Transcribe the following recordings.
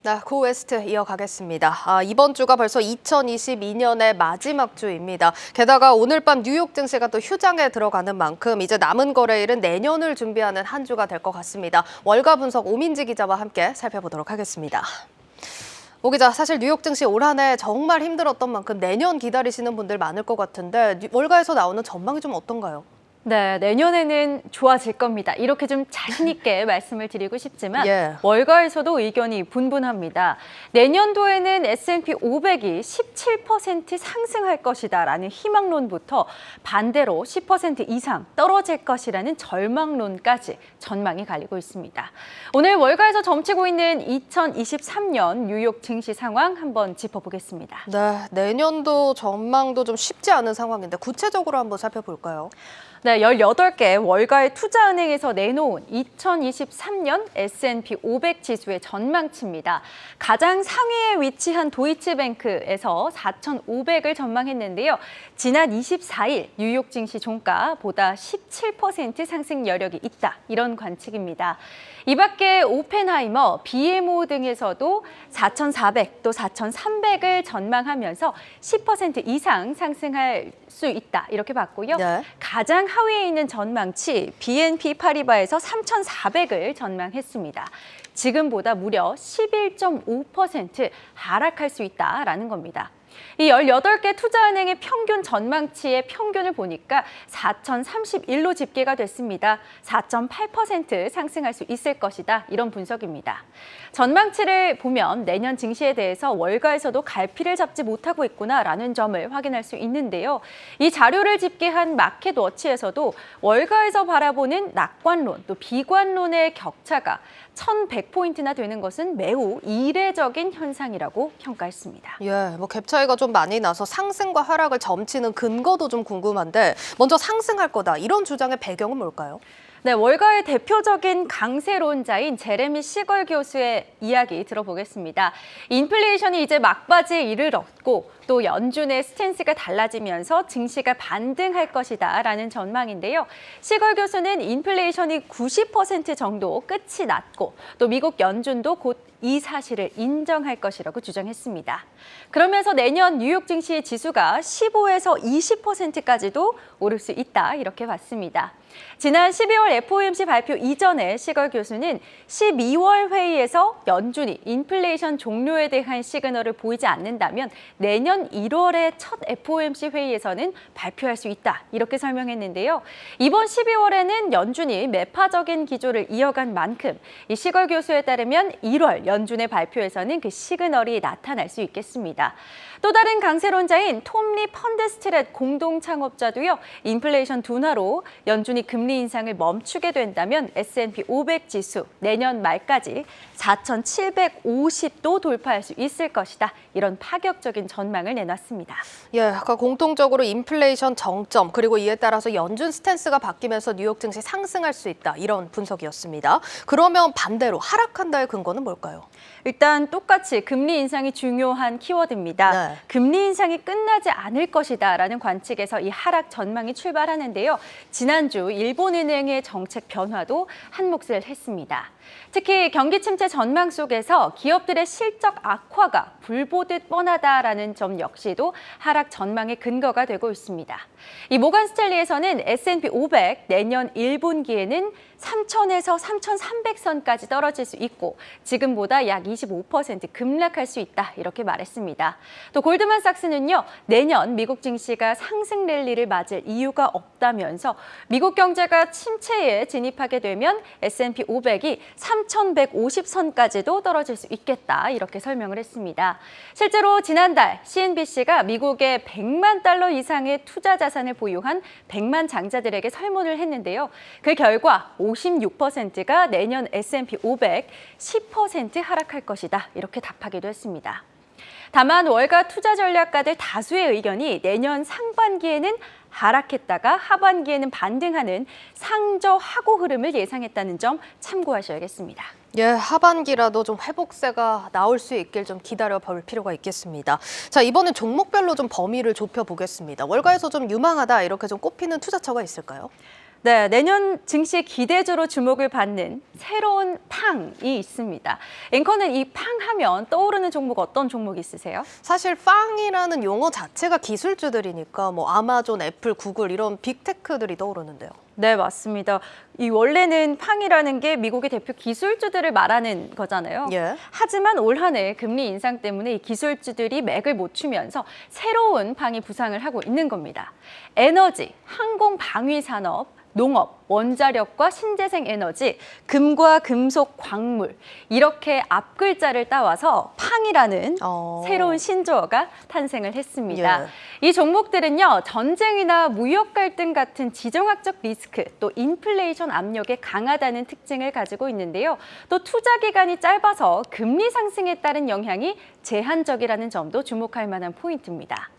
네, 고웨스트 이어가겠습니다. 이번 주가 벌써 2022년의 마지막 주입니다. 게다가 오늘 밤 뉴욕 증시가 또 휴장에 들어가는 만큼 이제 남은 거래일은 내년을 준비하는 한 주가 될 것 같습니다. 월가 분석 오민지 기자와 함께 살펴보도록 하겠습니다. 오 기자, 사실 뉴욕 증시 올 한 해 정말 힘들었던 만큼 내년 기다리시는 분들 많을 것 같은데 월가에서 나오는 전망이 좀 어떤가요? 네, 내년에는 좋아질 겁니다. 이렇게 좀 자신 있게 말씀을 드리고 싶지만 예. 월가에서도 의견이 분분합니다. 내년도에는 S&P 500이 17% 상승할 것이다라는 희망론부터 반대로 10% 이상 떨어질 것이라는 절망론까지 전망이 갈리고 있습니다. 오늘 월가에서 점치고 있는 2023년 뉴욕 증시 상황 한번 짚어보겠습니다. 네, 내년도 전망도 좀 쉽지 않은 상황인데 구체적으로 한번 살펴볼까요? 네, 18개 월가의 투자은행에서 내놓은 2023년 S&P 500 지수의 전망치입니다. 가장 상위에 위치한 도이치뱅크에서 4,500을 전망했는데요. 지난 24일 뉴욕 증시 종가보다 17% 상승 여력이 있다. 이런 관측입니다. 이 밖에 오펜하이머, BMO 등에서도 4,400 또 4,300을 전망하면서 10% 이상 상승할 수 있다. 이렇게 봤고요. 네. 가장 하위에 있는 전망치 BNP 파리바에서 3,400을 전망했습니다. 지금보다 무려 11.5% 하락할 수 있다라는 겁니다. 이 18개 투자은행의 평균 전망치의 평균을 보니까 4,031로 집계가 됐습니다. 4.8% 상승할 수 있을 것이다. 이런 분석입니다. 전망치를 보면 내년 증시에 대해서 월가에서도 갈피를 잡지 못하고 있구나라는 점을 확인할 수 있는데요. 이 자료를 집계한 마켓워치에서도 월가에서 바라보는 낙관론 또 비관론의 격차가 1,100포인트나 되는 것은 매우 이례적인 현상이라고 평가했습니다. 예, 뭐 갭 차이가 좀 많이 나서 상승과 하락을 점치는 근거도 좀 궁금한데 먼저 상승할 거다 이런 주장의 배경은 뭘까요? 네, 월가의 대표적인 강세론자인 제레미 시걸 교수의 이야기 들어보겠습니다. 인플레이션이 이제 막바지에 이르렀고 또 연준의 스탠스가 달라지면서 증시가 반등할 것이다라는 전망인데요. 시걸 교수는 인플레이션이 90% 정도 끝이 났고 또 미국 연준도 곧 이 사실을 인정할 것이라고 주장했습니다. 그러면서 내년 뉴욕 증시 지수가 15에서 20%까지도 오를 수 있다 이렇게 봤습니다. 지난 12월 FOMC 발표 이전에 시걸 교수는 12월 회의에서 연준이 인플레이션 종료에 대한 시그널을 보이지 않는다면 내년 1월의 첫 FOMC 회의에서는 발표할 수 있다 이렇게 설명했는데요. 이번 12월에는 연준이 매파적인 기조를 이어간 만큼 이 시걸 교수에 따르면 1월 연준의 발표에서는 그 시그널이 나타날 수 있겠습니다. 또 다른 강세론자인 톰리 펀드스트렛 공동 창업자도요. 인플레이션 둔화로 연준이 금리 인상을 멈추게 된다면 S&P 500 지수 내년 말까지 4,750도 돌파할 수 있을 것이다. 이런 파격적인 전망을 내놨습니다. 예, 아까 공통적으로 인플레이션 정점 그리고 이에 따라서 연준 스탠스가 바뀌면서 뉴욕 증시 상승할 수 있다 이런 분석이었습니다. 그러면 반대로 하락한다의 근거는 뭘까요? 일단 똑같이 금리 인상이 중요한 키워드입니다. 네. 금리 인상이 끝나지 않을 것이다라는 관측에서 이 하락 전망이 출발하는데요. 지난주 일본은행의 정책 변화도 한 몫을 했습니다. 특히 경기 침체 전망 속에서 기업들의 실적 악화가 불보듯 뻔하다라는 점 역시도 하락 전망의 근거가 되고 있습니다. 이 모건 스탠리에서는 S&P 500 내년 1분기에는 3,000에서 3,300선까지 떨어질 수 있고 지금보다 약 25% 급락할 수 있다 이렇게 말했습니다. 또 골드만삭스는요. 내년 미국 증시가 상승 랠리를 맞을 이유가 없다면서 미국 경제가 침체에 진입하게 되면 S&P 500이 3,150선까지도 떨어질 수 있겠다 이렇게 설명을 했습니다. 실제로 지난달 CNBC가 미국의 100만 달러 이상의 투자 자산을 보유한 100만 장자들에게 설문을 했는데요. 그 결과 56%가 내년 S&P 500 10% 하락할 것이다 이렇게 답하기도 했습니다. 다만 월가 투자 전략가들 다수의 의견이 내년 상반기에는 하락했다가 하반기에는 반등하는 상저하고 흐름을 예상했다는 점 참고하셔야겠습니다. 예, 하반기라도 좀 회복세가 나올 수 있길 좀 기다려 볼 필요가 있겠습니다. 자, 이번엔 종목별로 좀 범위를 좁혀 보겠습니다. 월가에서 좀 유망하다 이렇게 좀 꼽히는 투자처가 있을까요? 네, 내년 증시 기대주로 주목을 받는 새로운 팡이 있습니다. 앵커는 이 팡 하면 떠오르는 종목 어떤 종목 있으세요? 사실 팡이라는 용어 자체가 기술주들이니까 뭐 아마존, 애플, 구글 이런 빅테크들이 떠오르는데요. 네, 맞습니다. 이 원래는 팡이라는 게 미국의 대표 기술주들을 말하는 거잖아요. 예. 하지만 올 한 해 금리 인상 때문에 이 기술주들이 맥을 못 추면서 새로운 팡이 부상을 하고 있는 겁니다. 에너지, 항공 방위 산업, 농업, 원자력과 신재생 에너지, 금과 금속, 광물 이렇게 앞글자를 따와서 팡이라는 새로운 신조어가 탄생을 했습니다. 이 종목들은요, 전쟁이나 무역 갈등 같은 지정학적 리스크, 또 인플레이션 압력에 강하다는 특징을 가지고 있는데요. 또 투자 기간이 짧아서 금리 상승에 따른 영향이 제한적이라는 점도 주목할 만한 포인트입니다.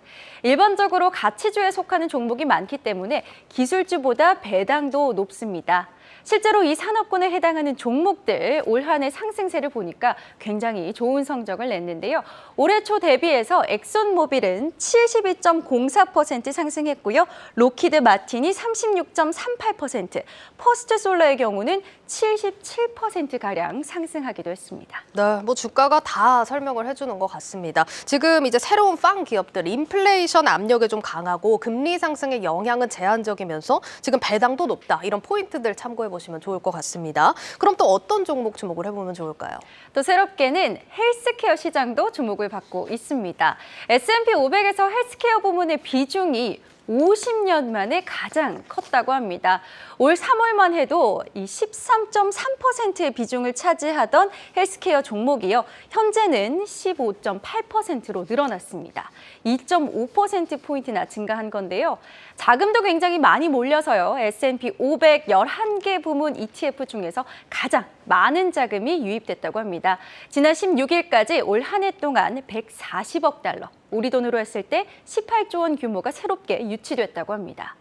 일반적으로 가치주에 속하는 종목이 많기 때문에 기술주보다 배당도 높습니다. 실제로 이 산업군에 해당하는 종목들 올 한 해 상승세를 보니까 굉장히 좋은 성적을 냈는데요. 올해 초 대비해서 엑손모빌은 72.04% 상승했고요. 로키드 마틴이 36.38%, 퍼스트솔라의 경우는 77%가량 상승하기도 했습니다. 네, 뭐 주가가 다 설명을 해주는 것 같습니다. 지금 이제 새로운 팡 기업들 인플레이션 압력이 좀 강하고 금리 상승의 영향은 제한적이면서 지금 배당도 높다. 이런 포인트들 참고해 보시면 좋을 것 같습니다. 그럼 또 어떤 종목 주목을 해보면 좋을까요? 또 새롭게는 헬스케어 시장도 주목을 받고 있습니다. S&P 500에서 헬스케어 부문의 비중이 50년 만에 가장 컸다고 합니다. 올 3월만 해도 이 13.3%의 비중을 차지하던 헬스케어 종목이요. 현재는 15.8%로 늘어났습니다. 2.5%포인트나 증가한 건데요. 자금도 굉장히 많이 몰려서요. S&P 500 11개 부문 ETF 중에서 가장 많은 자금이 유입됐다고 합니다. 지난 16일까지 올 한 해 동안 140억 달러, 우리 돈으로 했을 때 18조 원 규모가 새롭게 유치됐다고 합니다.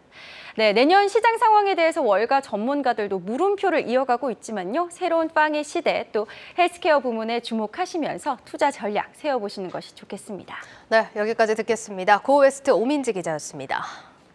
네, 내년 시장 상황에 대해서 월가 전문가들도 물음표를 이어가고 있지만요. 새로운 팡의 시대, 또 헬스케어 부문에 주목하시면서 투자 전략 세워보시는 것이 좋겠습니다. 네, 여기까지 듣겠습니다. 고웨스트 오민지 기자였습니다.